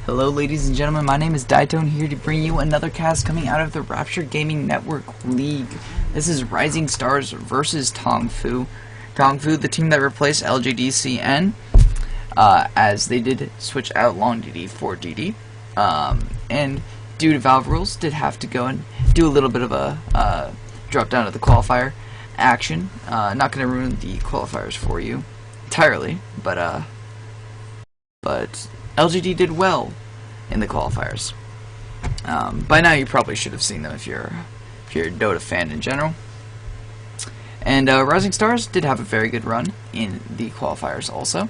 Hello ladies and gentlemen, my name is Ditone, here to bring you another cast coming out of the Rapture Gaming Network League. This is Rising Stars versus TongFu. TongFu, the team that replaced LGDCN, as they did switch out Long DD for DD. And due to Valve rules, did have to go and do a little bit of a drop down to the qualifier action. Not going to ruin the qualifiers for you entirely, but LGD did well in the qualifiers. By now you probably should have seen them if you're a Dota fan in general. And Rising Stars did have a very good run in the qualifiers also.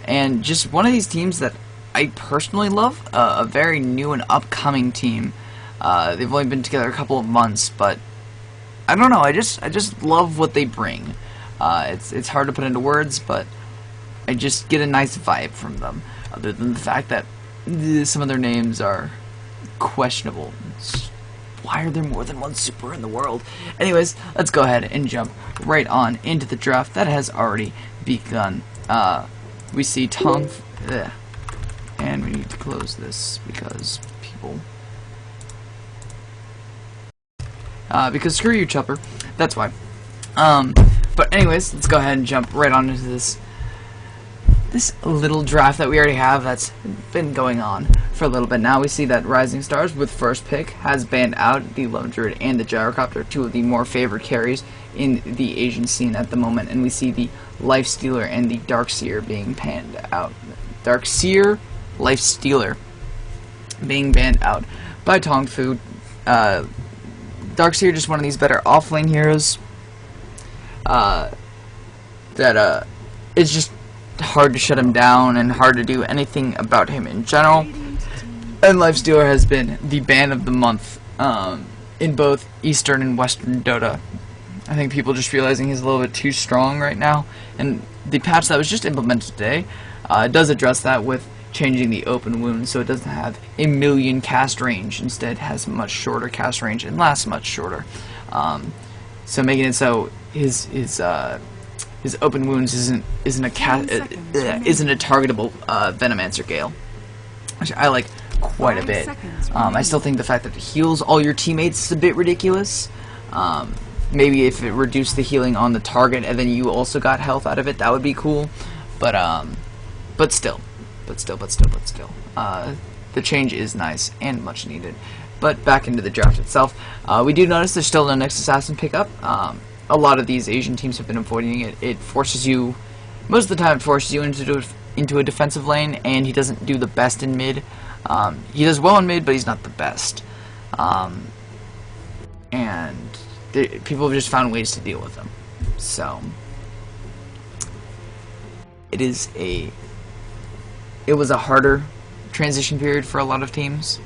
And just one of these teams that I personally love, a very new and upcoming team. They've only been together a couple of months, but I don't know, I just love what they bring. It's hard to put into words, but I just get a nice vibe from them, other than the fact that some of their names are questionable. Why are there more than one super in the world? Anyways, let's go ahead and jump right on into the draft that has already begun. We see and we need to close this because people... because screw you, Chopper. That's why. But anyways, let's go ahead and jump right on into this little draft that we already have that's been going on for a little bit now. We see that Rising Stars, with first pick, has banned out the Love Druid and the Gyrocopter, two of the more favored carries in the Asian scene at the moment, and we see the Lifestealer and the Darkseer being banned out. Darkseer, Lifestealer being banned out by TongFu. Darkseer, just one of these better offlane heroes that it's just hard to shut him down and hard to do anything about him in general. And Lifestealer has been the ban of the month in both Eastern and Western Dota. I think people just realizing he's a little bit too strong right now, and the patch that was just implemented today does address that with changing the open wound so it doesn't have a million cast range, instead has much shorter cast range and lasts much shorter, so making it so his open wounds isn't a targetable Venomancer Gale, which I like quite a bit. I still think the fact that it heals all your teammates is a bit ridiculous. Maybe if it reduced the healing on the target and then you also got health out of it, that would be cool. But still, the change is nice and much needed. But back into the draft itself, we do notice there's still no next assassin pickup. A lot of these Asian teams have been avoiding it. It forces you, most of the time, it forces you into a defensive lane, and he doesn't do the best in mid. He does well in mid, but he's not the best. And people have just found ways to deal with him. So it was a harder transition period for a lot of teams,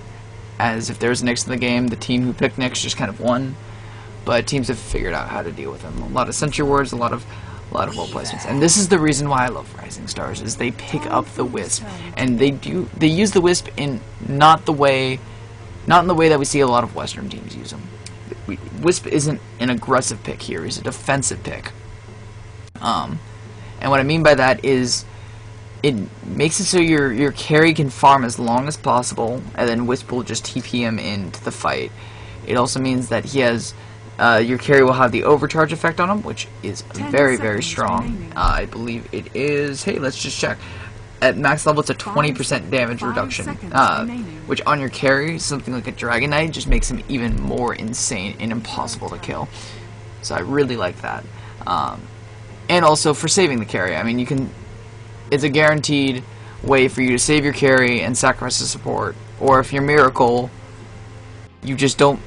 as if there was Nyx in the game, the team who picked Nyx just kind of won. But teams have figured out how to deal with them. A lot of sentry wards, a lot of well placements, and this is the reason why I love Rising Stars, is they pick up the Wisp, and they use the Wisp in not in the way that we see a lot of Western teams use them. Wisp isn't an aggressive pick here; he's a defensive pick. And what I mean by that is, it makes it so your carry can farm as long as possible, and then Wisp will just TP him into the fight. It also means that he has your carry will have the overcharge effect on him, which is very, very strong. I believe it is. Hey, let's just check. At max level, it's a 20% damage reduction, which on your carry, something like a Dragon Knight, just makes him even more insane and impossible to kill. So I really like that. And also for saving the carry. I mean, you can. It's a guaranteed way for you to save your carry and sacrifice the support. Or if you're Miracle, you just don't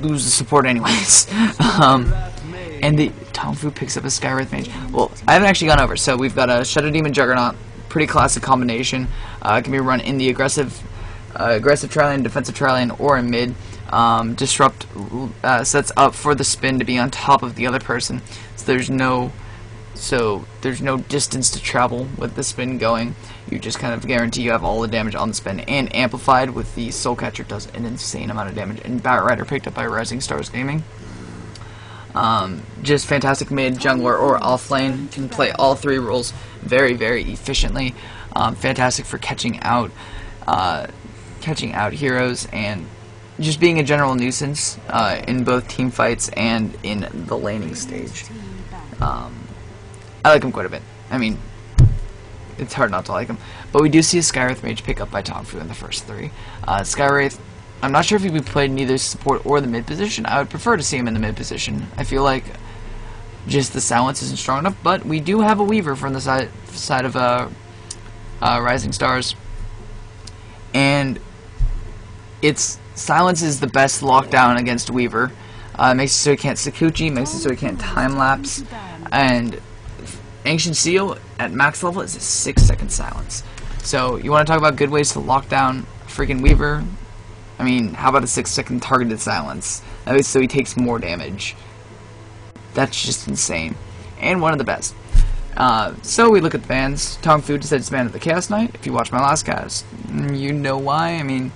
lose the support anyways. And the TongFu picks up a Skywrath Mage. Well, I haven't actually gone over. So we've got a Shadow Demon Juggernaut, pretty classic combination. It can be run in the aggressive tri-lane, defensive tri-lane, or in mid. Disrupt sets up for the spin to be on top of the other person, so there's no distance to travel with the spin going. You just kind of guarantee you have all the damage on the spin, and amplified with the Soul Catcher does an insane amount of damage. And Batrider picked up by RisingStars.Gaming. Just fantastic mid, jungler, or offlane. Can play all three roles very, very efficiently. Fantastic for catching out catching out heroes, and just being a general nuisance in both team fights and in the laning stage. I like him quite a bit. I mean, it's hard not to like him. But we do see a Skywraith Mage pick up by TongFu in the first 3. Skywraith, I'm not sure if he'd be played in either support or the mid position. I would prefer to see him in the mid position. I feel like just the silence isn't strong enough, but we do have a Weaver from the side of Rising Stars. And its silence is the best lockdown against Weaver. Makes it so he can't Sakuchi, makes it so he can't time-lapse, and Ancient Seal at max level is a 6-second silence. So you want to talk about good ways to lock down freaking Weaver? I mean, how about a 6-second targeted silence? That way so he takes more damage. That's just insane. And one of the best. So we look at the bans. TongFu decided to ban the Chaos Knight. If you watch my last cast, you know why. I mean,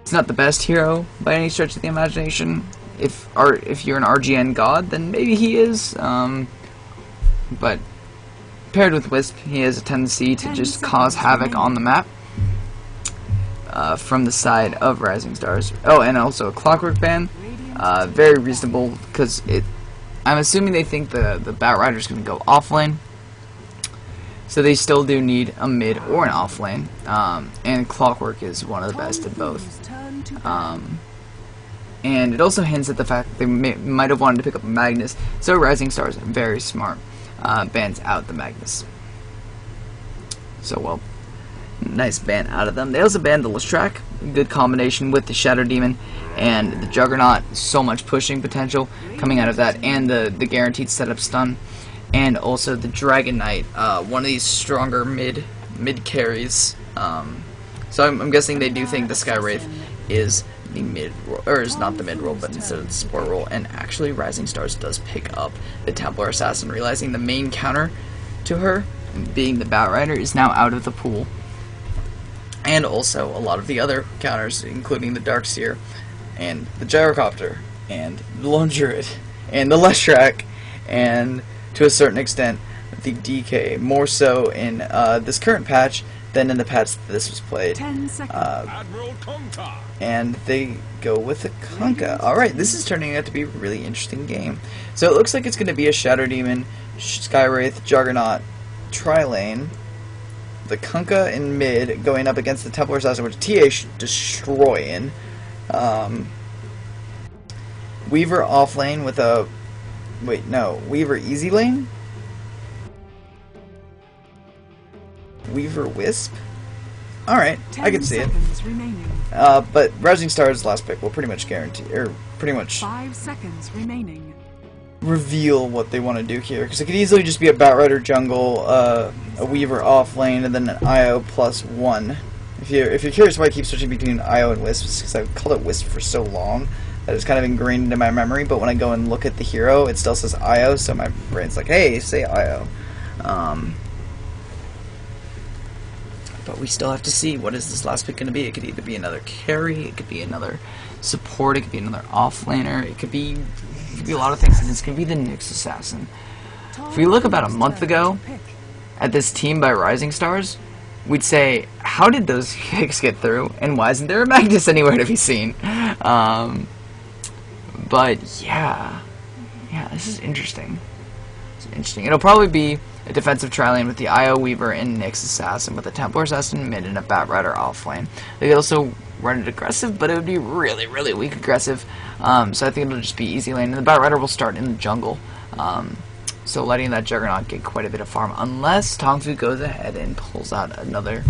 it's not the best hero by any stretch of the imagination. If you're an RGN god, then maybe he is. But paired with Wisp, he has a tendency to just cause havoc on the map from the side of Rising Stars. Oh, and also a Clockwork ban. Very reasonable, because I'm assuming they think the Batrider's going to go offlane. So they still do need a mid or an offlane. And Clockwork is one of the best at both. And it also hints at the fact that they might have wanted to pick up a Magnus. So Rising Stars, very smart, bans out the Magnus. So, well, nice ban out of them. They also banned the Lestrak. Good combination with the Shadow Demon and the Juggernaut. So much pushing potential coming out of that, and the guaranteed setup stun. And also the Dragon Knight, one of these stronger mid carries. So I'm guessing they do think the Skywraith is the mid role, or is not the mid role, but instead of the support role. And actually, Rising Stars does pick up the Templar Assassin, realizing the main counter to her, being the Batrider, is now out of the pool. And also a lot of the other counters, including the Darkseer, and the Gyrocopter, and the Lone Druid, and the Lestrak, and to a certain extent the DK, more so in this current patch than in the patch that this was played. And they go with the Kunkka. Alright, this is turning out to be a really interesting game. So it looks like it's going to be a Shadow Demon, Skywraith, Juggernaut, Tri-Lane, the Kunkka in mid going up against the Templar Assassin, which TA destroying. Weaver off lane with a... Wait, no. Weaver easy lane? Weaver Wisp? Alright, I can see it. But Rising Stars' last pick will pretty much guarantee, or pretty much 5 seconds remaining. Reveal what they want to do here. Because it could easily just be a Batrider jungle, a Weaver off lane, and then an IO +1. If you're curious why I keep switching between IO and Wisp, it's because I've called it Wisp for so long that it's kind of ingrained into my memory, but when I go and look at the hero, it still says IO, so my brain's like, hey, say IO. But we still have to see, what is this last pick going to be? It could either be another carry, it could be another support, it could be another offlaner, it could be a lot of things, and it's going to be the Nyx Assassin. If we look about a month ago at this team by Rising Stars, we'd say, how did those picks get through, and why isn't there a Magnus anywhere to be seen? But yeah, this is interesting. It's interesting. It'll probably be a defensive tri-lane with the IO Weaver and Nyx Assassin, with a Templar Assassin mid and a Batrider offlane. They could also run it aggressive, but it would be really, really weak aggressive. So I think it'll just be easy lane, and the Batrider will start in the jungle. So letting that Juggernaut get quite a bit of farm, unless TongFu goes ahead and pulls out another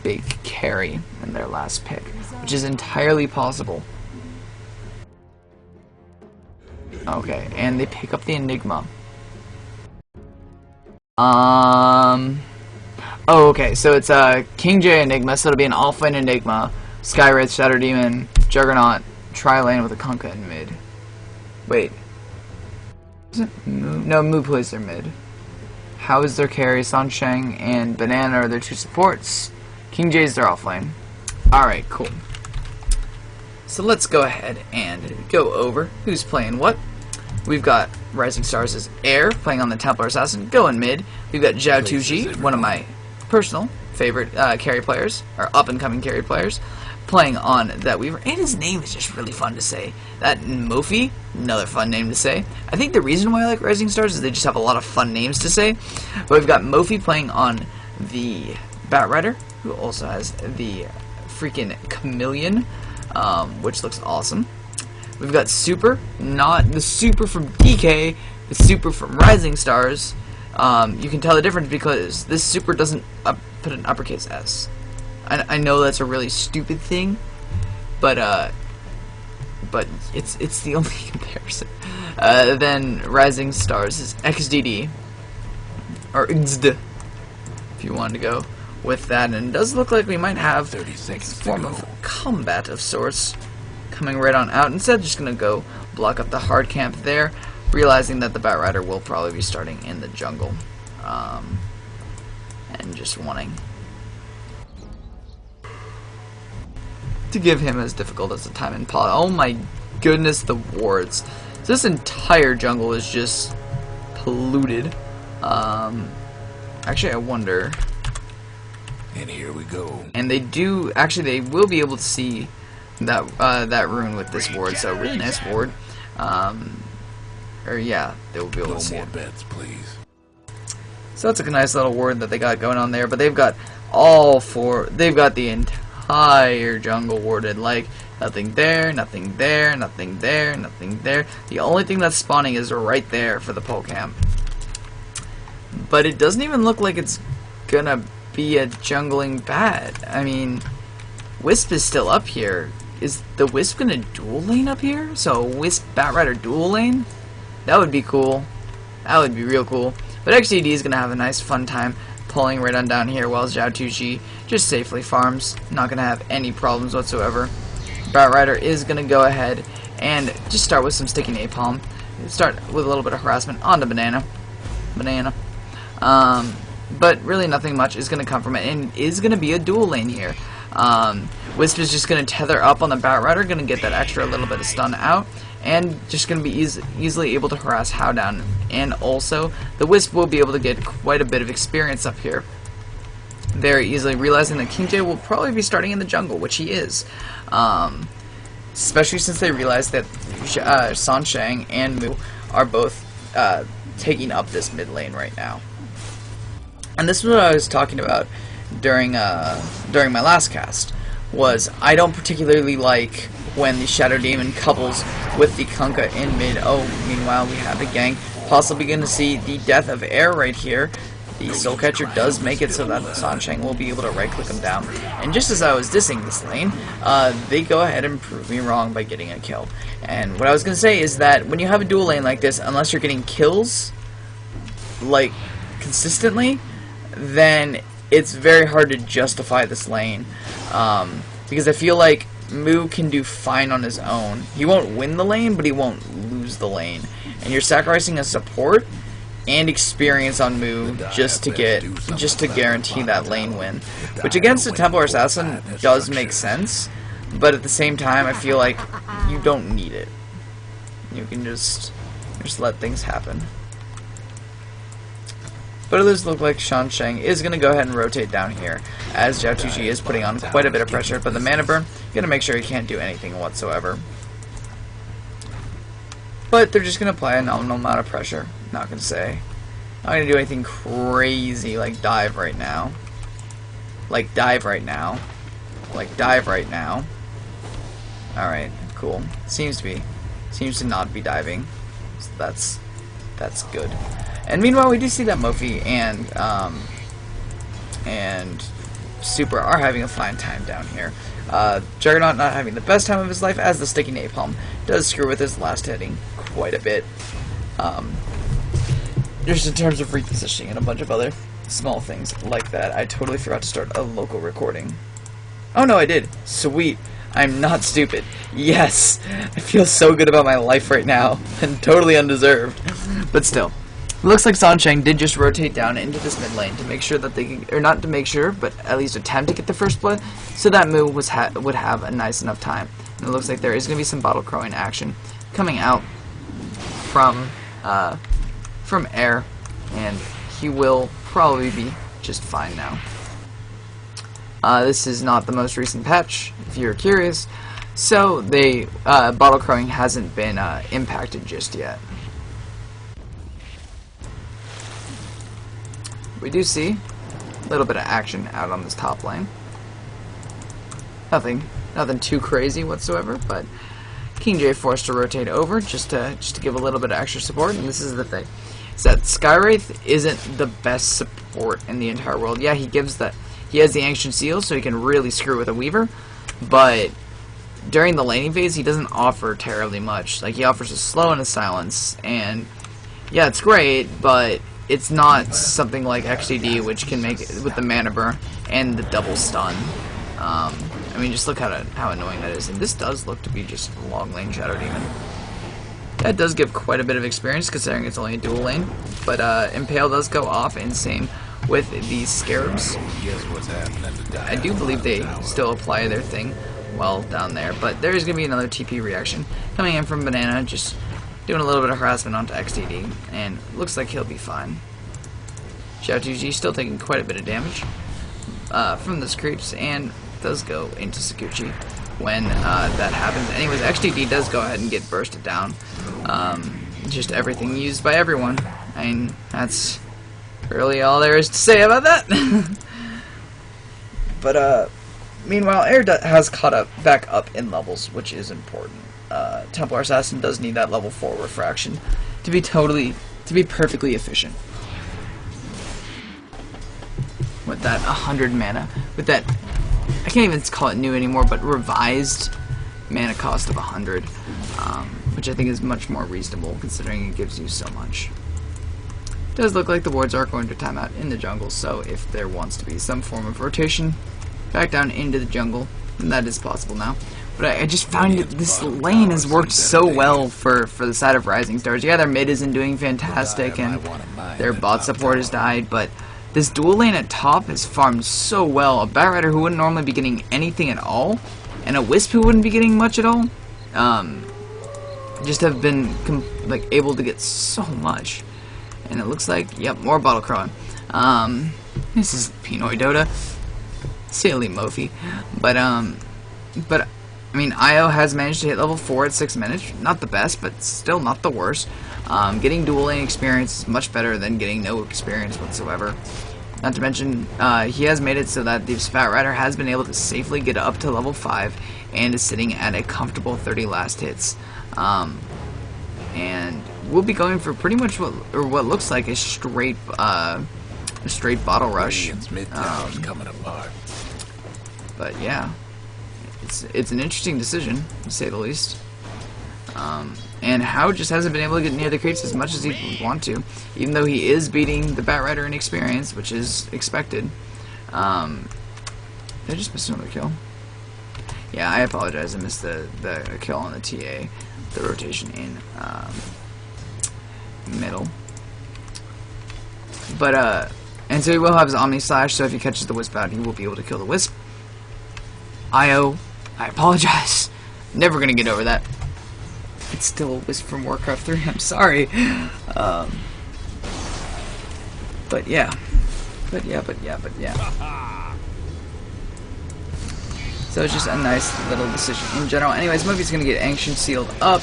big carry in their last pick, which is entirely possible. Okay, and they pick up the Enigma. Oh, okay, so it's King J Enigma, so it'll be an offlane Enigma, Skywraith, Shadow Demon, Juggernaut, tri-lane with a Kunkka in mid. Wait. Is it Mu? No, Mu plays their mid. How is their carry? Sansheng and Banana are their two supports. King J's their offlane. Alright, cool. So let's go ahead and go over who's playing what. We've got Rising Stars as Air playing on the Templar Assassin, going mid. We've got Zhao 2G, one of my personal favorite carry players, or up-and-coming carry players, playing on that Weaver, and his name is just really fun to say. That Mofi, another fun name to say. I think the reason why I like Rising Stars is they just have a lot of fun names to say. But we've got Mofi playing on the Batrider, who also has the freaking Chameleon, which looks awesome. We've got Super, not the Super from DK, the Super from Rising Stars. You can tell the difference because this Super doesn't put an uppercase S. I know that's a really stupid thing, but it's the only comparison. Then Rising Stars is XDD, or XD, if you wanted to go with that. And it does look like we might have 30 seconds a form of combat of sorts coming right on out. Instead, just gonna go block up the hard camp there, realizing that the Batrider will probably be starting in the jungle, and just wanting to give him as difficult as a time in poly. Oh my goodness, the wards. So this entire jungle is just polluted. Actually, I wonder. And here we go. And they do, actually, they will be able to see that that rune with this ward. So really nice ward. Or yeah, they will be able to see No it. more bets, please. So that's a nice little ward that they got going on there. But they've got all four. They've got the entire jungle warded. Like nothing there, nothing there, nothing there, nothing there. The only thing that's spawning is right there for the pole camp. But it doesn't even look like it's gonna be a jungling bat. I mean, Wisp is still up here. Is the Wisp gonna dual lane up here? So Wisp Batrider dual lane? That would be cool. That would be real cool. But XDD is gonna have a nice fun time pulling right on down here while Zhao 2G just safely farms. Not gonna have any problems whatsoever. Batrider is gonna go ahead and just start with some sticky napalm. Start with a little bit of harassment on the banana. But really nothing much is going to come from it, and is going to be a dual lane here. Wisp is just going to tether up on the Batrider, going to get that extra little bit of stun out, and just going to be easily able to harass How down. And also, the Wisp will be able to get quite a bit of experience up here very easily, realizing that King J will probably be starting in the jungle, which he is. Especially since they realize that Sanshang and Mu are both taking up this mid lane right now. And this is what I was talking about during my last cast, was I don't particularly like when the Shadow Demon couples with the Kunkka in mid. Oh, meanwhile we have the gank. Possibly going to see the death of Air right here. The Soul Catcher does make it so that Sanshang will be able to right-click him down. And just as I was dissing this lane, they go ahead and prove me wrong by getting a kill. And what I was going to say is that when you have a dual lane like this, unless you're getting kills, like, consistently, then it's very hard to justify this lane. Because I feel like Mu can do fine on his own. He won't win the lane, but he won't lose the lane. And you're sacrificing a support and experience on Mu just to guarantee that lane win, which against a Templar Assassin does make sense, but at the same time I feel like you don't need it. You can just let things happen. But it does look like Sanshang is going to go ahead and rotate down here, as Zhao 2G is putting on quite a bit of pressure, but the mana burn going to make sure he can't do anything whatsoever. But they're just going to apply a nominal amount of pressure. Not going to say. Not going to do anything crazy like dive right now. Like dive right now. Like dive right now. Alright, cool. Seems to not be diving. So that's good. And meanwhile, we do see that Mofi and Super are having a fine time down here. Juggernaut not having the best time of his life, as the sticky napalm does screw with his last hitting quite a bit. Just in terms of repositioning and a bunch of other small things like that. I totally forgot to start a local recording. Oh no, I did. Sweet. I'm not stupid. Yes! I feel so good about my life right now, and totally undeserved. But still. It looks like Sanshang did just rotate down into this mid lane to make sure that they can, or not to make sure, but at least attempt to get the first blood, so that Mu would have a nice enough time. And it looks like there is going to be some bottle crowing action coming out from Air, and he will probably be just fine now. This is not the most recent patch, if you're curious. So they bottle crowing hasn't been impacted just yet. We do see a little bit of action out on this top lane. Nothing too crazy whatsoever, but King J forced to rotate over just to give a little bit of extra support. And this is the thing, is that Skywraith isn't the best support in the entire world. Yeah, he has the Ancient Seal, so he can really screw with a Weaver, but during the laning phase, he doesn't offer terribly much. Like, he offers a slow and a silence, and yeah, it's great, but it's not something like XDD, which can make it with the mana burn and the double stun. I mean, just look how annoying that is. And this does look to be just a long lane Shadow Demon. That does give quite a bit of experience, considering it's only a dual lane. But Impale does go off, and same with these Scarabs. I do believe they still apply their thing well down there, but there is going to be another TP reaction coming in from Banana, just doing a little bit of harassment onto XDD, and looks like he'll be fine. Xiao2G still taking quite a bit of damage from those creeps, and does go into Sakuchi when that happens. Anyways, XDD does go ahead and get bursted down. Just everything used by everyone. I mean, that's really all there is to say about that. But meanwhile, Air has caught back up in levels, which is important. Templar Assassin does need that level 4 refraction to be perfectly efficient. With that 100 mana, with that, I can't even call it new anymore, but revised mana cost of 100, which I think is much more reasonable considering it gives you so much. It does look like the wards are going to time out in the jungle, so if there wants to be some form of rotation back down into the jungle, then that is possible now. But I just found that this lane has worked so well for the side of Rising Stars. Yeah, their mid isn't doing fantastic, and their bot support has died, but this dual lane at top has farmed so well. A Batrider who wouldn't normally be getting anything at all, and a Wisp who wouldn't be getting much at all, just have been able to get so much. And it looks like, yep, more bottle crowing. This is Pinoy Dota, silly Mofi, but I mean, Io has managed to hit level 4 at 6 minutes. Not the best, but still not the worst. Getting dual lane experience is much better than getting no experience whatsoever. Not to mention, he has made it so that the Batrider has been able to safely get up to level 5 and is sitting at a comfortable 30 last hits. And we'll be going for pretty much what looks like a straight bottle rush. But yeah. It's an interesting decision, to say the least. And How just hasn't been able to get near the crates as much as he would want to, even though he is beating the Batrider in experience, which is expected. Did I just miss another kill? Yeah, I apologize. I missed the kill on the TA, the rotation in middle. But and so he will have his Omni Slash, so if he catches the Wisp out, he will be able to kill the Wisp. Io, I apologize. Never gonna get over that. It's still a Wisp from Warcraft 3. I'm sorry. But yeah. So it's just a nice little decision in general. Anyways, Mofi's gonna get Ancient sealed up.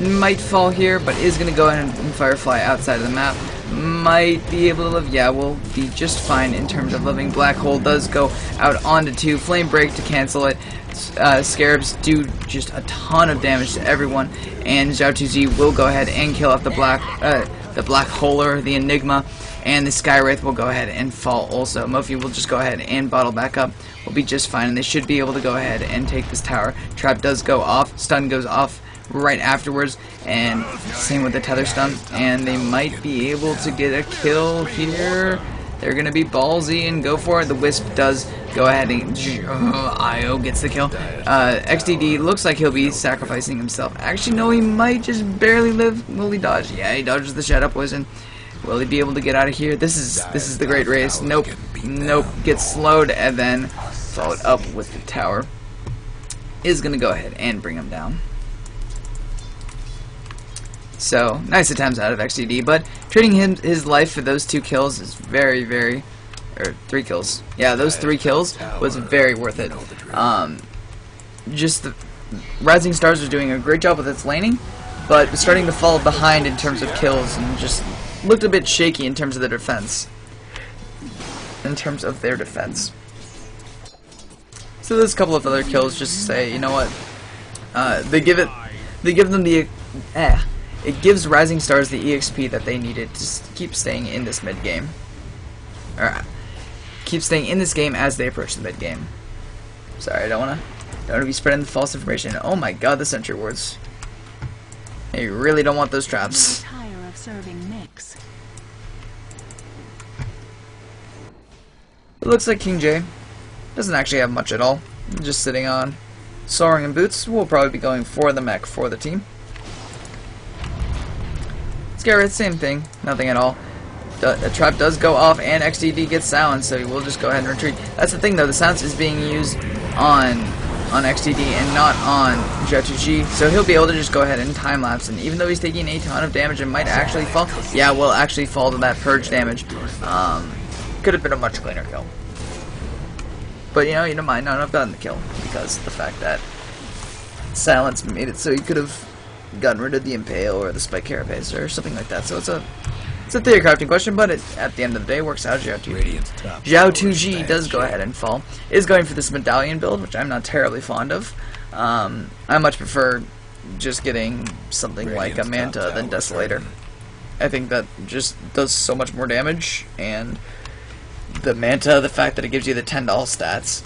Might fall here, but is gonna go ahead and Firefly outside of the map. Might be able to live. Yeah, we'll be just fine in terms of living. Black Hole does go out onto 2. Flame Break to cancel it. Scarabs do just a ton of damage to everyone, and Xiao2Z will go ahead and kill off the Black Holer, the Enigma, and the Skywraith will go ahead and fall also. Mofi will just go ahead and bottle back up. We'll be just fine, and they should be able to go ahead and take this tower. Trap does go off. Stun goes off right afterwards, and same with the tether stun, and they might be able to get a kill here. They're gonna be ballsy and go for it. The Wisp does go ahead and Io gets the kill. XDD looks like he'll be sacrificing himself. Actually, no, he might just barely live. Will he dodge? Yeah, he dodges the Shadow Poison. Will he be able to get out of here? This is the great race. Nope. Gets slowed and then followed up with the tower. Is gonna go ahead and bring him down. So, nice attempts out of XDD, but trading his life for those 2 kills is very, very, or 3 kills. Yeah, those 3 kills was very worth it. Just the Rising Stars was doing a great job with its laning, but was starting to fall behind in terms of kills and just looked a bit shaky in terms of their defense. So there's a couple of other kills just to say, you know what? It gives Rising Stars the EXP that they needed to keep staying in this mid game. Alright. Keep staying in this game as they approach the mid game. Sorry, I don't wanna be spreading the false information. Oh my god, the sentry wards. You really don't want those traps. Tire of serving mix. It looks like King J doesn't actually have much at all. Just sitting on Soaring and Boots. We'll probably be going for the mech for the team. Scarlet, same thing. Nothing at all. The trap does go off and XDD gets silenced, so we'll just go ahead and retreat. That's the thing though, the silence is being used on XDD and not on J2G, so he'll be able to just go ahead and time lapse, and even though he's taking a ton of damage and might actually fall, yeah, will actually fall to that purge damage. Could have been a much cleaner kill. But you know, you don't mind not have gotten the kill because of the fact that silence made it so you could have gotten rid of the Impale or the Spike Carapace or something like that. So it's a theory crafting question, but at the end of the day works out. J2G does go ahead and fall. Is going for this medallion build, which I'm not terribly fond of. I much prefer just getting something like a Manta than Desolator. I think that just does so much more damage, and the Manta, the fact that it gives you the 10 doll stats,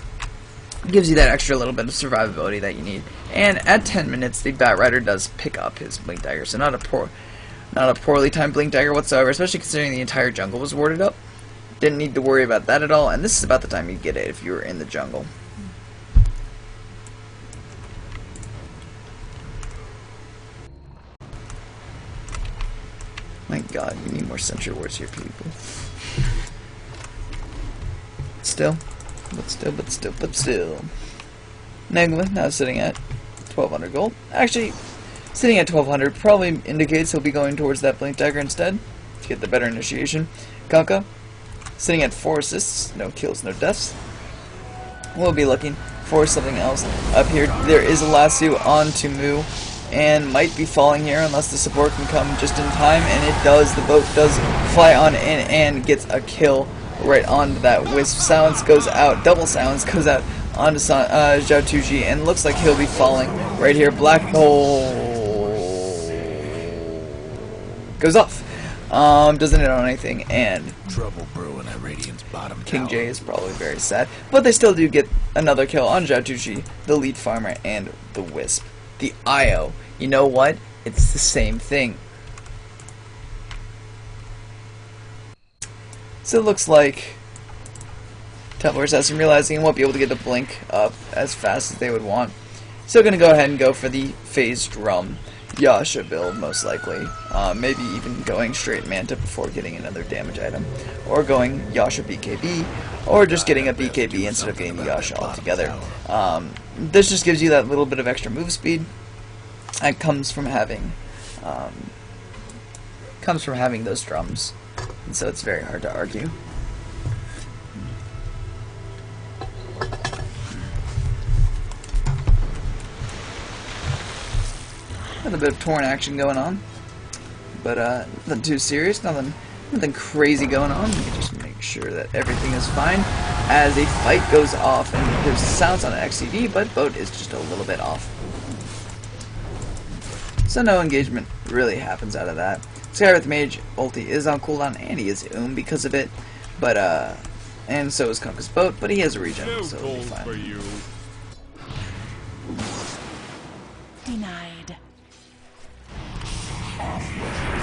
gives you that extra little bit of survivability that you need. And at 10 minutes, the Bat Rider does pick up his Blink Dagger, so not a poorly timed Blink Dagger whatsoever, especially considering the entire jungle was warded up. Didn't need to worry about that at all, and this is about the time you get it if you were in the jungle. My god, we need more sentry wards here, people. Still. Negma now sitting at 1200 gold. Actually, sitting at 1200 probably indicates he'll be going towards that Blink Dagger instead to get the better initiation. Kanka sitting at 4 assists, no kills, no deaths. We'll be looking for something else up here. There is a lasso onto Mu and might be falling here unless the support can come just in time, and it does. The boat does fly on in and gets a kill right onto that Wisp. Silence goes out, double silence goes out onto Zhao 2G, and looks like he'll be falling right here. Black hole goes off. Doesn't hit on anything, and Trouble brewing at Radiant's bottom King tower. J is probably very sad, but they still do get another kill on Zhao 2G, the lead farmer, and the Wisp. The IO, you know what? It's the same thing. So it looks like Templar Assassin realizing he won't be able to get the blink up as fast as they would want. So going to go ahead and go for the phased drum Yasha build, most likely. Maybe even going straight Manta before getting another damage item. Or going Yasha BKB, or just getting a BKB instead of getting the Yasha altogether. This just gives you that little bit of extra move speed. That comes from having those drums. And so it's very hard to argue. Got a bit of torn action going on, but nothing too serious, nothing crazy going on. Let me just make sure that everything is fine as a fight goes off, and there's sounds on an XCD, but boat is just a little bit off. So no engagement really happens out of that. Skywrath Mage ulti is on cooldown, and he is because of it, but and so is Kunkka's boat, but he has a regen, so it'll be fine. Denied.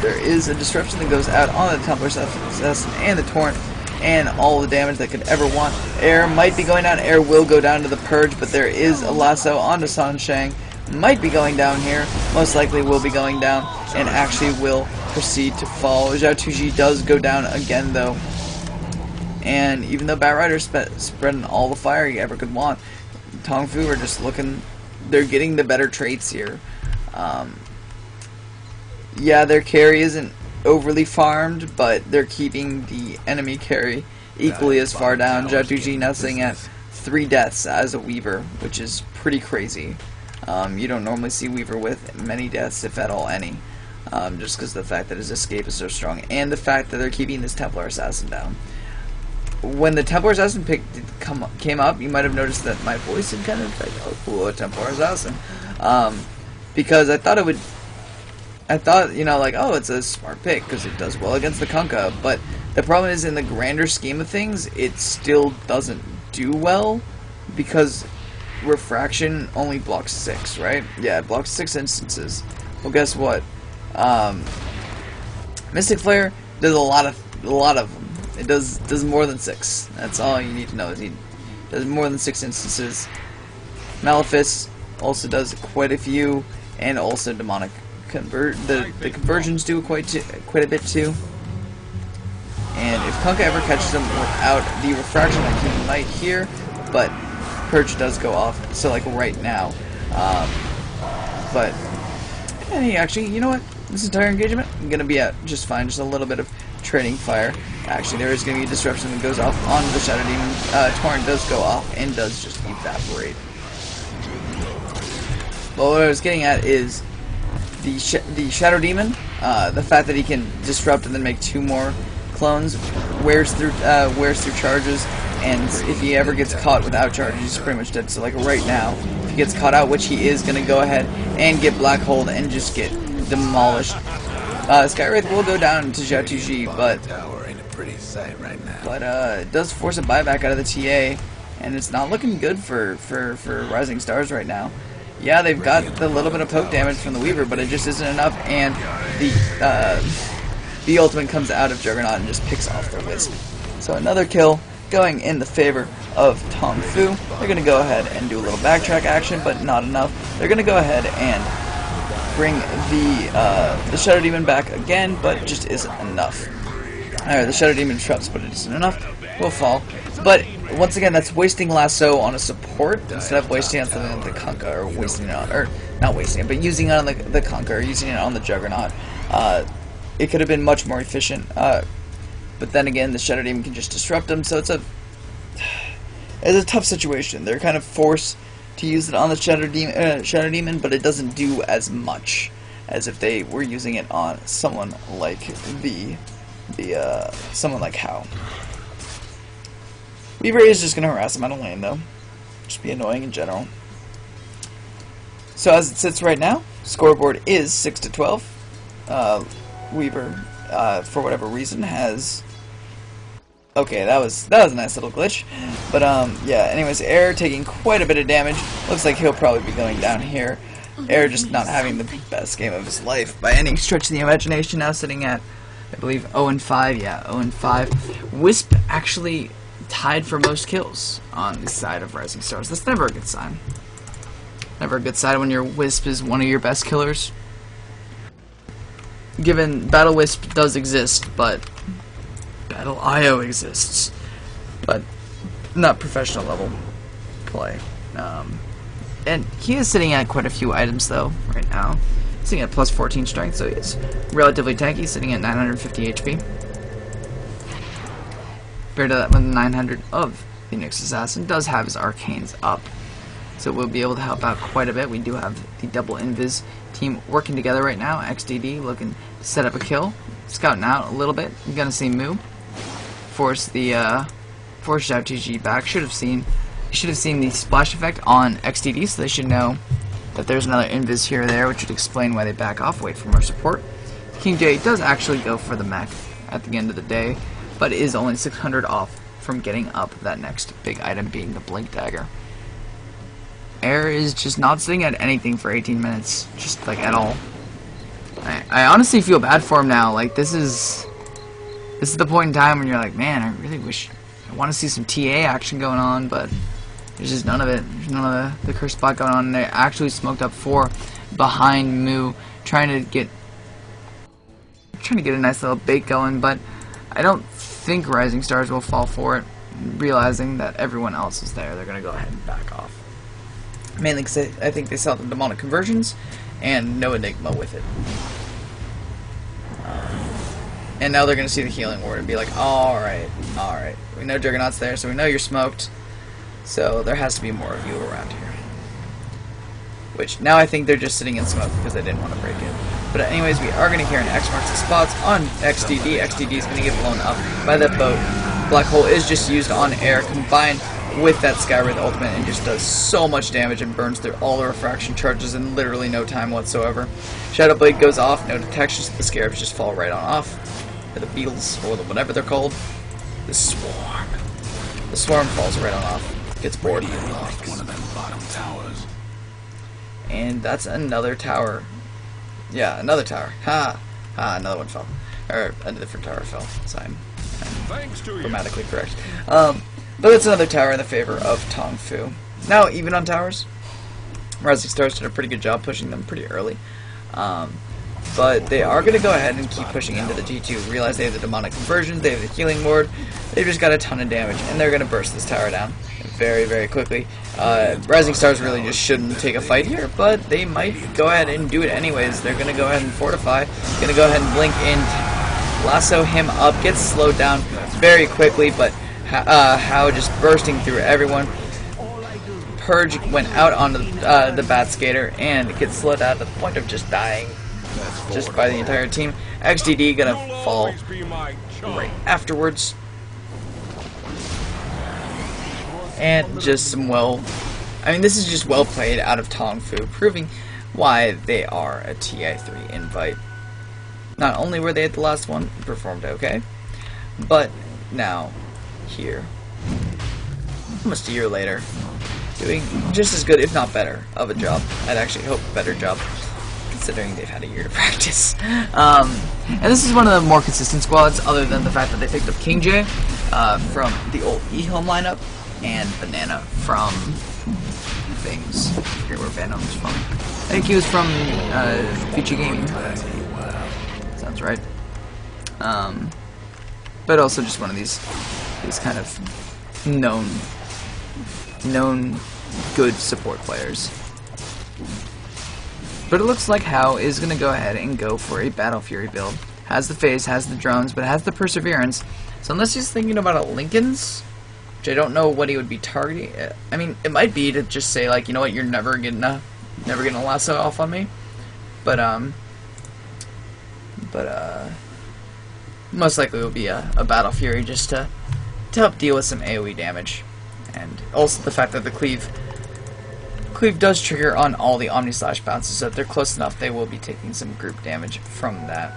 There is a disruption that goes out on the Templar Assassin and the Torrent, and all the damage that could ever want. Air might be going down, air will go down to the Purge, but there is a lasso onto Sanshang. Might be going down here, most likely will be going down, and actually will proceed to fall. Zhao 2G does go down again though, and even though Bat Rider's spreading all the fire you ever could want, TongFu are just looking, they're getting the better traits here. Yeah, their carry isn't overly farmed, but they're keeping the enemy carry equally as far down. Zhao now sitting at 3 deaths as a Weaver, which is pretty crazy. You don't normally see Weaver with many deaths, if at all any, just because of the fact that his escape is so strong, and the fact that they're keeping this Templar Assassin down. When the Templar Assassin pick came up, you might have noticed that my voice had kind of like, oh, cool, a Templar Assassin, because I thought, you know, like, oh, it's a smart pick because it does well against the Kunkka, but the problem is, in the grander scheme of things, it still doesn't do well because Refraction only blocks 6, right? Yeah, it blocks 6 instances. Well, guess what? Mystic Flare does a lot of them. It does more than 6. That's all you need to know. Is he does more than 6 instances. Malefice also does quite a few, and also demonic the conversions do quite a bit too. And if Kunkka ever catches him without the refraction, like he might here, but Purge does go off. So like right now, but hey, actually, you know what? This entire engagement, I'm gonna be at just fine. Just a little bit of trading fire. Actually, there is gonna be a disruption that goes off on the Shadow Demon. Torrent does go off and does just evaporate. But what I was getting at is the Shadow Demon. The fact that he can disrupt and then make 2 more clones wears through charges, and if he ever gets caught without charges, he's pretty much dead. So like right now, if he gets caught out, which he is gonna go ahead and get black holed and just get demolished. Skywraith will go down to Zhao, but it does force a buyback out of the TA, and it's not looking good for Rising Stars right now. Yeah, they've got the little bit of poke damage from the Weaver, but it just isn't enough, and the ultimate comes out of Juggernaut and just picks off their Wisp. So another kill going in the favor of TongFu. They're going to go ahead and do a little backtrack action, but not enough. They're going to go ahead and bring the Shadow Demon back again, but just isn't enough. Alright, the Shadow Demon disrupts, but it isn't enough. Will fall. But once again, that's wasting Lasso on a support instead of wasting it on something like the Kunkka, or wasting it on, or not wasting it, but using it on the Kunkka, or using it on the Juggernaut. It could have been much more efficient. But then again, the Shadow Demon can just disrupt them, so it's a tough situation. They're kind of forced to use it on the Shadow Demon, but it doesn't do as much as if they were using it on someone like someone like Hao. Weaver is just going to harass him out of lane, though. Just be annoying in general. So as it sits right now, scoreboard is 6-12. Weaver, for whatever reason, has... Okay, that was a nice little glitch. But, yeah, anyways, Air taking quite a bit of damage. Looks like he'll probably be going down here. Air just not having the best game of his life by any stretch of the imagination, now sitting at, I believe, 0-5. Yeah, 0-5. Wisp actually tied for most kills on the side of Rising Stars. That's never a good sign. Never a good sign when your Wisp is one of your best killers. Given Battle Wisp does exist, but Battle IO exists, but not professional level play. And he is sitting at quite a few items though right now. Sitting at plus 14 strength, so he's relatively tanky, sitting at 950 HP. Compared to that, with 900 of the Nyx Assassin, does have his arcanes up, so we'll be able to help out quite a bit. We do have the double invis team working together right now. XDD looking to set up a kill, scouting out a little bit. You're gonna see Mu force Zhao TG back. Should have seen the splash effect on XDD, so they should know that there's another invis here or there, which would explain why they back off. Wait for more support. King J does actually go for the mech at the end of the day, but is only 600 off from getting up that next big item, being the Blink Dagger. Air is just not sitting at anything for 18 minutes, just like at all. I honestly feel bad for him now. Like this is the point in time when you're like, man, I really wish I want to see some TA action going on, but there's just none of it. There's none of the curse spot going on. And they actually smoked up 4 behind Mu, trying to get a nice little bait going, but I don't think Rising Stars will fall for it, realizing that everyone else is there. They're going to go ahead and back off. Mainly because I think they saw the demonic conversions and no Enigma with it. And now they're going to see the healing ward and be like, alright, alright. We know Juggernaut's there, so we know you're smoked. So there has to be more of you around here. Which, now I think they're just sitting in smoke because they didn't want to break it. But anyways, we are going to hear an X marks the spots on XDD. XDD is going to get blown up by that boat. Black Hole is just used on air, combined with that Skywraith ultimate, and just does so much damage and burns through all the refraction charges in literally no time whatsoever. Shadow Blade goes off, no detection, so the Scarabs just fall right on off. Or the Beetles, or whatever they're called. The Swarm. The Swarm falls right on off. Gets bored. Lost one of them bottom towers. And that's another tower. Yeah, another tower. Ha! Ha, another one fell. Or a different tower fell. So I'm grammatically correct. But it's another tower in the favor of TongFu. Now, even on towers, RisingStars did a pretty good job pushing them pretty early. But they are going to go ahead and keep pushing into the G2. Realize they have the demonic conversions, they have the healing ward, they've just got a ton of damage, and they're going to burst this tower down very, very quickly. RisingStars really just shouldn't take a fight here, but they might go ahead and do it anyways. They're going to go ahead and fortify, going to go ahead and blink in, lasso him up, gets slowed down very quickly, but How just bursting through everyone. Purge went out onto the Bat Skater and gets slowed down to the point of just dying just by the entire team. XDD gonna fall right afterwards. And just some this is just well played out of TongFu, proving why they are a TI3 invite. Not only were they at the last one, performed okay, but now here, almost a year later, doing just as good, if not better, of a job. I'd actually hope a better job, considering they've had a year to practice. And this is one of the more consistent squads, other tthan the fact that they picked up King J from the old E-Home lineup, and Banana from things. I forget where Banana was from. I think he was from Future Gaming. Sounds right. But also just one of these kind of known good support players. But it looks like How is going to go ahead and go for a Battle Fury build. Has the phase, has the drones, but has the perseverance. So unless he's thinking about a Lincoln's, which I don't know what he would be targeting. I mean, it might be to just say, like, you know what, you're never gonna lasso off on me. But most likely it will be a Battle Fury just to help deal with some AoE damage. And also the fact that the Cleave does trigger on all the Omni Slash bounces, so if they're close enough, they will be taking some group damage from that.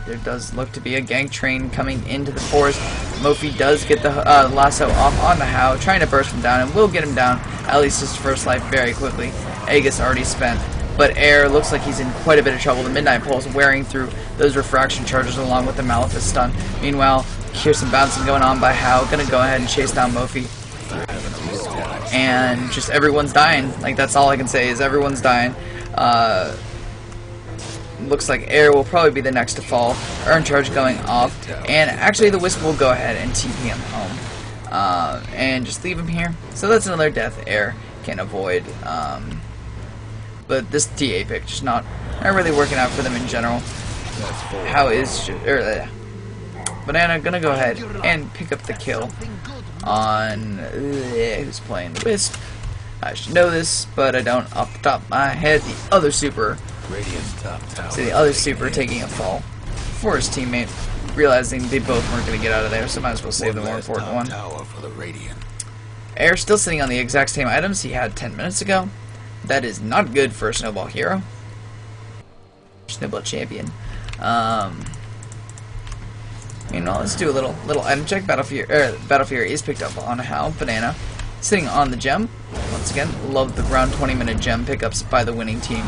There does look to be a gank train coming into the forest. Mofi does get the lasso off on the How, trying to burst him down, and will get him down, at least his first life, very quickly. Aegis already spent, but Air looks like he's in quite a bit of trouble. The Midnight Pulse wearing through those refraction charges along with the Malefice stun. Meanwhile, here's some bouncing going on by How, gonna go ahead and chase down Mofi. And just everyone's dying. Like, that's all I can say is everyone's dying. Looks like Air will probably be the next to fall. Earn charge going off, and actually the Wisp will go ahead and TP him home, and just leave him here. So that's another death Air can avoid. But this TA pick just not really working out for them in general. How is Banana gonna go ahead and pick up the kill on who's playing the Wisp? I should know this, but I don't off the top of my head. The other super. See the other super taking a fall for his teammate, realizing they both weren't going to get out of there, so might as well save the more important one. Air still sitting on the exact same items he had 10 minutes ago. That is not good for a Snowball hero. Snowball champion. Let's do a little item check. Battle Fury is picked up on How. Banana sitting on the gem. Once again, love the around 20-minute gem pickups by the winning team.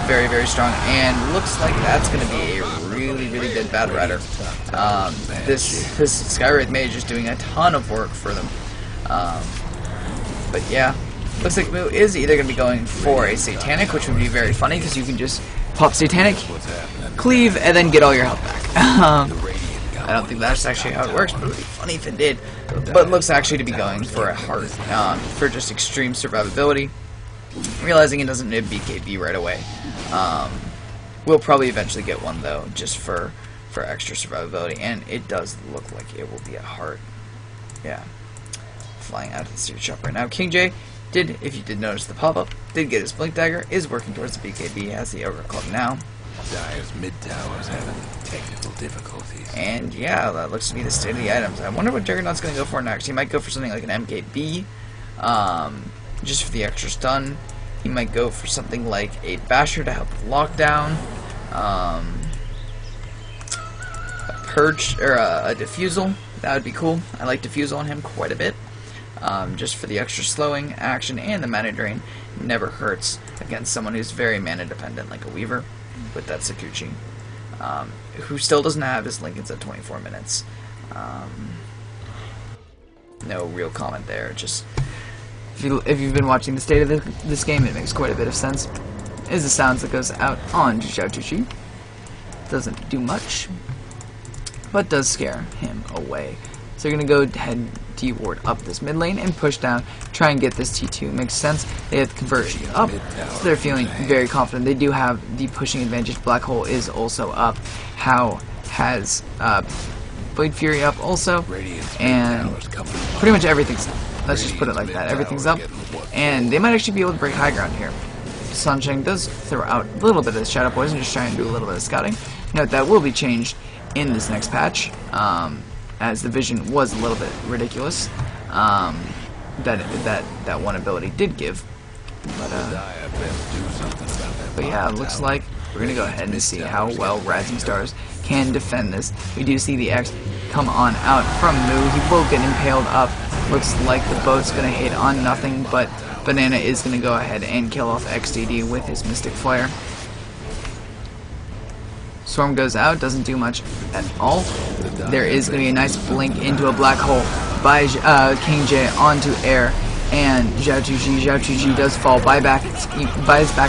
Very, very strong, and looks like that's going to be a really, really good Bad Rider. This Skywraith Mage is doing a ton of work for them. But yeah, looks like Moo is either going to be going for a Satanic, which would be very funny because you can just pop Satanic, cleave, and then get all your health back. I don't think that's actually how it works, but it would be funny if it did. But it looks actually to be going for a Heart for just extreme survivability. Realizing it doesn't need BKB right away. We'll probably eventually get one though, just for for extra survivability, and it does look like it will be a heart. Yeah. Flying out of the seed shop right now. King J did, if you did notice the pop-up, did get his blink dagger, is working towards the BKB, has the Ogre Club now. Dire's mid towers having technical difficulties. And yeah, that looks to be the state of the items. I wonder what Juggernaut's going to go for next. He might go for something like an MKB, just for the extra stun. He might go for something like a Basher to help with lockdown, a Purge, or a Diffusal. That would be cool. I like Diffusal on him quite a bit. Just for the extra slowing action, and the mana drain never hurts against someone who's very mana dependent like a Weaver with that Sakuchi, who still doesn't have his Lincolns at 24 minutes. No real comment there, just if you've been watching the state of this game, it makes quite a bit of sense. Is the sounds that goes out on Xiaotuchi. Doesn't do much, but does scare him away. So you're going to go ahead, D-ward up this mid lane and push down, try and get this T2. Makes sense. They have the conversion up, so they're feeling very confident. They do have the pushing advantage. Black Hole is also up. How has Blade Fury up also, and pretty much everything's up. Let's just put it like that. Everything's up, and they might actually be able to break high ground here. Sunshine does throw out a little bit of the Shadow Poison, just trying to do a little bit of scouting. Note that will be changed in this next patch, as the vision was a little bit ridiculous. That one ability did give, but yeah, it looks like we're gonna go ahead and see how well Rising Stars can defend this. We do see the X come on out from Mu. He will get impaled up. Looks like the boat's gonna hit on nothing, but Banana is gonna go ahead and kill off XDD with his Mystic Flare. Storm goes out, doesn't do much at all. There is going to be a nice blink into a black hole by King J onto air, and Xiaotuji does fall, buys back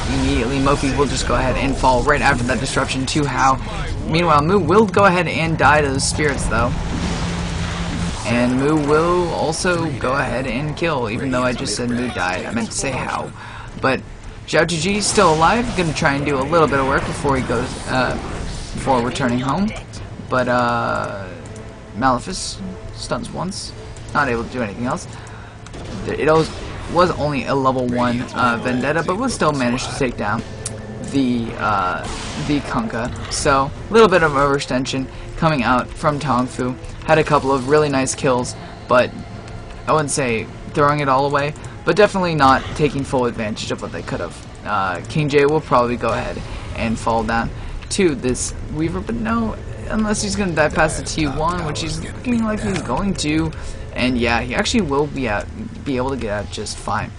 immediately. Mofi will just go ahead and fall right after that disruption to Hao. Meanwhile, Mu will go ahead and die to those spirits though. And Mu will also go ahead and kill, even though I just said Mu died. I meant to say Hao. But Xiaotuji is still alive, going to try and do a little bit of work before he goes, before returning home, but Malefice stuns once, not able to do anything else. It was only a level 1 Vendetta, but will still manage to take down the Kunkka. So a little bit of overextension coming out from TongFu. Had a couple of really nice kills, but I wouldn't say throwing it all away, but definitely not taking full advantage of what they could have. King J will probably go ahead and fall down to this Weaver, but no, unless he's going to die past the T1, which he's looking like he's going to. And yeah, he actually will be able to get out just fine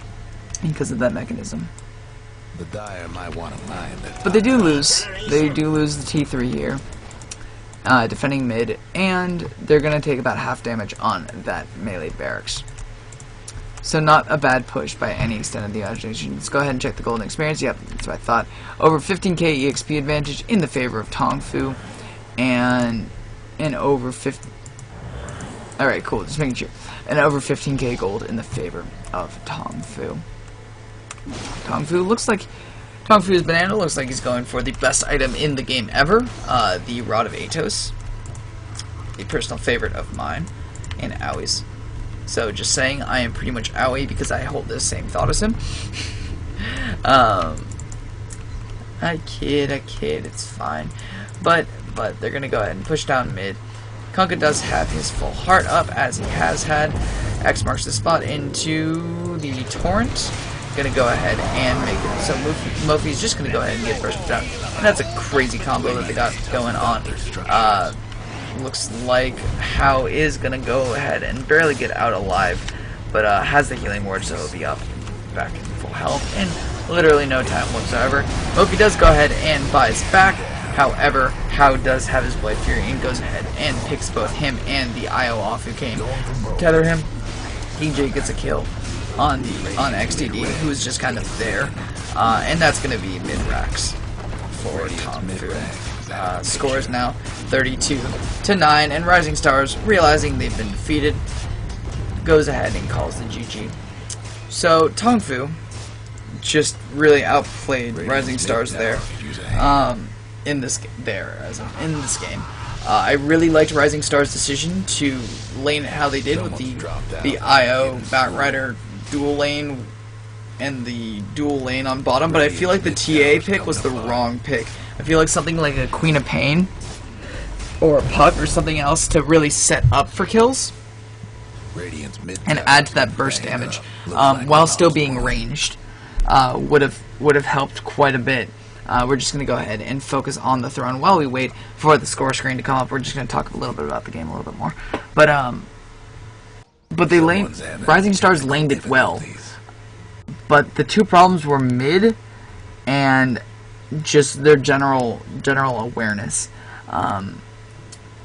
because of that mechanism. The Dire might want to mind it. But they do lose. They do lose the T3 here, defending mid, and they're going to take about half damage on that melee barracks. So not a bad push by any extent of the imagination. Let's go ahead and check the golden experience. Yep, that's what I thought. Over 15k EXP advantage in the favor of TongFu, and over 50. Alright, cool, just making sure. And over 15k gold in the favor of TongFu. TongFu's Banana looks like he's going for the best item in the game ever, the Rod of Atos. A personal favorite of mine, and Aui's. So just saying, I am pretty much Aoi because I hold the same thought as him. I kid, it's fine. But they're gonna go ahead and push down mid. Kunkka does have his full heart up, as he has had. X marks the spot into the torrent. Gonna go ahead and make it. So Mofi's just gonna go ahead and get burst down. And that's a crazy combo that they got going on. Looks like Hao is gonna go ahead and barely get out alive, but has the healing ward, so he'll be up back in full health in literally no time whatsoever. Mofi does go ahead and buys back. However, Hao does have his Blade Fury and goes ahead and picks both him and the IO off who came tether him. EJ gets a kill on XTD, who's just kind of there, and that's gonna be mid-racks for TongFu. Score is now 32-9, and Rising Stars, realizing they've been defeated, goes ahead and calls the GG. So TongFu just really outplayed Rising Stars there, in this game. I really liked Rising Stars' decision to lane it how they did with the IO Batrider dual lane and the dual lane on bottom, but I feel like the TA pick was the wrong pick. I feel like something like a Queen of Pain or a Puck or something else to really set up for kills and add to that burst damage while still being ranged would have helped quite a bit. We're just going to go ahead and focus on the throne while we wait for the score screen to come up. We're just going to talk a little bit about the game a little bit more. But they Rising Stars laned it well. But the two problems were mid and just their general awareness.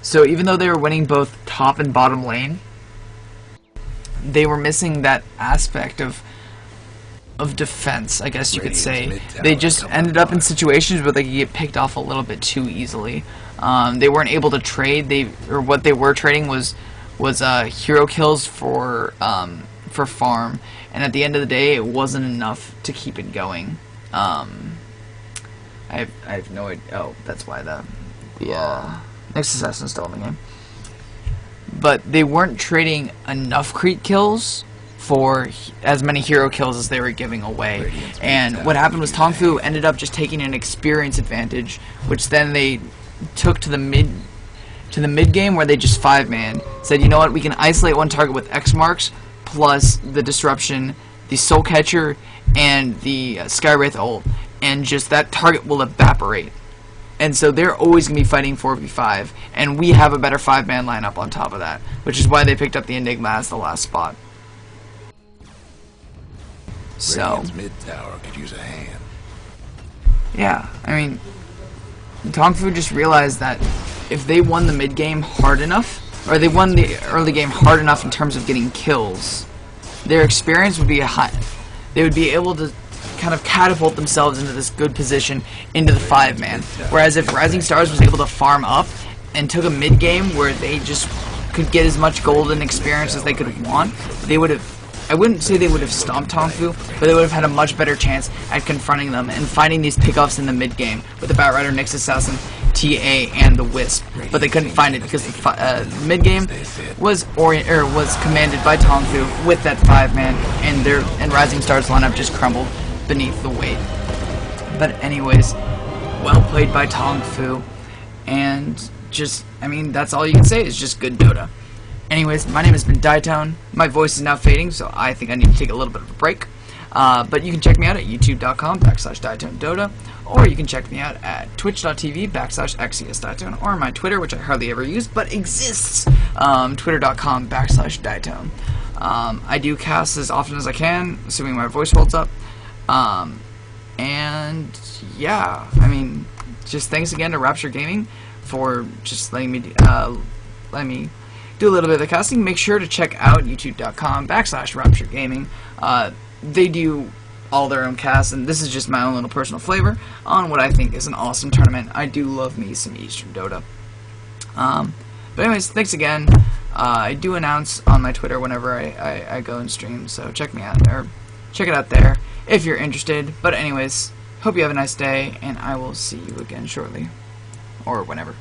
So even though they were winning both top and bottom lane, they were missing that aspect of defense, I guess you could say. They just ended up in situations where they could get picked off a little bit too easily. They weren't able to trade. What they were trading was hero kills for farm, and at the end of the day, it wasn't enough to keep it going. I have no idea. Oh, that's why the next assassin's still in the game. But they weren't trading enough creep kills for as many hero kills as they were giving away. And what happened was TongFu ended up just taking an experience advantage, which then they took to the mid game where they just 5-man. Said, you know what, we can isolate one target with X marks plus the disruption, the soul catcher, and the Skywraith ult, and just that target will evaporate. And so they're always going to be fighting 4v5, and we have a better 5-man lineup on top of that, which is why they picked up the Enigma as the last spot. So, mid tower could use a hand. Yeah, I mean, TongFu just realized that if they won the mid game hard enough, or they won the early game hard enough in terms of getting kills, their experience would be high. They would be able to kind of catapult themselves into this good position into the 5-man. Whereas if Rising Stars was able to farm up and took a mid game where they just could get as much golden experience as they could want, they would have, I wouldn't say they would have stomped TongFu, but they would have had a much better chance at confronting them and finding these pickoffs in the mid game with the Batrider, Nyx Assassin, TA, and the Wisp. But they couldn't find it because the mid game was commanded by TongFu with that 5-man, and Rising Stars lineup just crumbled beneath the weight. But anyways, well played by TongFu, and just, I mean, that's all you can say is just good Dota. Anyways, my name has been Ditone. My voice is now fading, so I think I need to take a little bit of a break. But you can check me out at youtube.com/DitoneDota, or you can check me out at twitch.tv/XCSDitone, or my Twitter, which I hardly ever use, but exists, twitter.com/Ditone. I do cast as often as I can, assuming my voice holds up. And yeah, I mean, just thanks again to Rapture Gaming for just letting me do a little bit of the casting. Make sure to check out youtube.com/Rapture Gaming. They do all their own casts, and this is just my own little personal flavor on what I think is an awesome tournament. I do love me some Eastern Dota. But anyways, thanks again. I do announce on my Twitter whenever I go and stream, so check me out, or check it out there if you're interested. But anyways, hope you have a nice day, and I will see you again shortly, or whenever.